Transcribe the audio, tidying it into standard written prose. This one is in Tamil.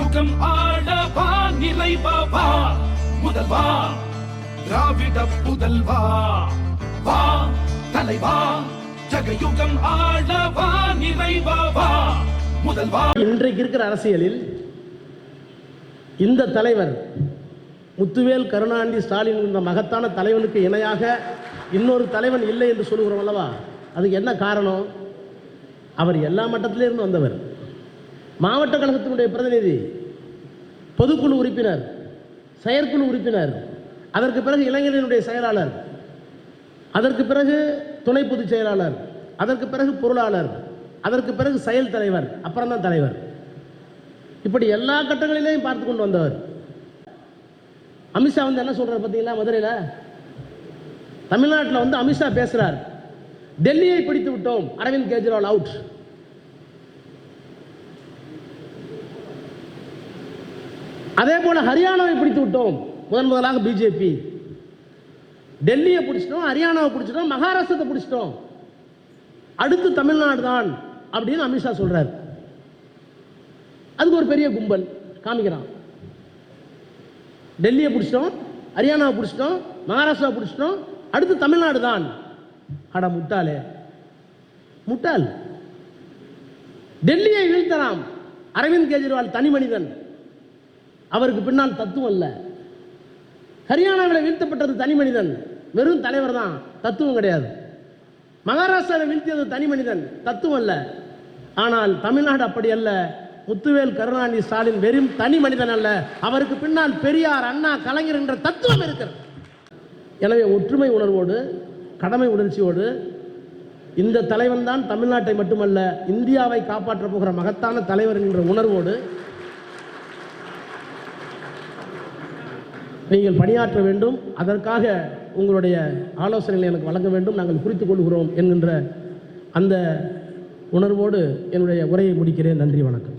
யுகம் ஆளவா நிறைவா முதல்வா திராவிட புதல்வா வா தலைவா ஜகயுகம் ஆளவா நிறைவா முதல்வா. இன்றைக்கு இருக்கிற அரசியலில் இந்த தலைவர் முத்துவேல் கருணாநிதி ஸ்டாலின் என்ற மகத்தான தலைவனுக்கு இணையாக இன்னொரு தலைவன் இல்லை என்று சொல்லுகிறோம் அல்லவா? அதுக்கு என்ன காரணம்? அவர் எல்லா மட்டத்திலிருந்து வந்தவர். மாவட்ட கழகத்தினுடைய பிரதிநிதி, பொதுக்குழு உறுப்பினர், செயற்குழு உறுப்பினர், அதற்கு பிறகு இளைஞர்களுடைய செயலாளர், அதற்கு பிறகு துணை பொதுச் செயலாளர், அதற்கு பிறகு பொருளாளர், அதற்கு பிறகு செயல் தலைவர், அப்புறம் தான் தலைவர். இப்படி எல்லா கட்டங்களிலேயும் பார்த்து கொண்டு வந்தவர். அமித்ஷா வந்து என்ன சொல்றார் பார்த்தீங்களா? மதுரையில் தமிழ்நாட்டில் வந்து அமித்ஷா பேசுறார், டெல்லியை பிடித்து விட்டோம், அரவிந்த் கெஜ்ரிவால் அவுட். அதே போல ஹரியானாவை பிடித்து விட்டோம், முதலாக பிஜேபி. டெல்லியை பிடிச்சிட்டோம், ஹரியானாவை பிடிச்சிட்டோம், மகாராஷ்டிரத்தை பிடிச்சிட்டோம், அடுத்து தமிழ்நாடு தான் அப்படின்னு அமித்ஷா சொல்றார். அதுக்கு ஒரு பெரிய கும்பல் காமிக்கிறான். டெல்லியை பிடிச்சிட்டோம், ஹரியானாவை பிடிச்சிட்டோம், மகாராஷ்டிரா பிடிச்சிட்டோம், அடுத்து தமிழ்நாடு தான். அட முட்டாளே, முட்டாள். டெல்லியை வீழ்த்தலாம், அரவிந்த் கெஜ்ரிவால் தனி மனிதன், அவருக்கு பின்னால் தத்துவம் அல்ல. ஹரியானாவில் வீழ்த்தப்பட்டது தனி மனிதன், வெறும் தலைவர் தான், தத்துவம் கிடையாது. மகாராஷ்டிராவில் வீழ்த்தியது தனி மனிதன், தத்துவம் அல்ல. ஆனால் தமிழ்நாடு அப்படி அல்ல. முத்துவேல் கருணாநிதி ஸ்டாலின் வெறும் தனி மனிதன் அல்ல, அவருக்கு பின்னால் பெரியார், அண்ணா, கலைஞர் என்ற தத்துவம் இருக்கிறது. எனவே ஒற்றுமை உணர்வோடு, கடமை உணர்ச்சியோடு இந்த தலைவன் தான் தமிழ்நாட்டை மட்டுமல்ல இந்தியாவை காப்பாற்றப் போகிற மகத்தான தலைவர் என்ற உணர்வோடு நீங்கள் பணியாற்ற வேண்டும். அதற்காக உங்களுடைய ஆலோசனைகளை எனக்கு வழங்க வேண்டும், நாங்கள் குறித்துக் கொள்கிறோம் என்கின்ற அந்த உணர்வோடு என்னுடைய உரையை முடிக்கிறேன். நன்றி, வணக்கம்.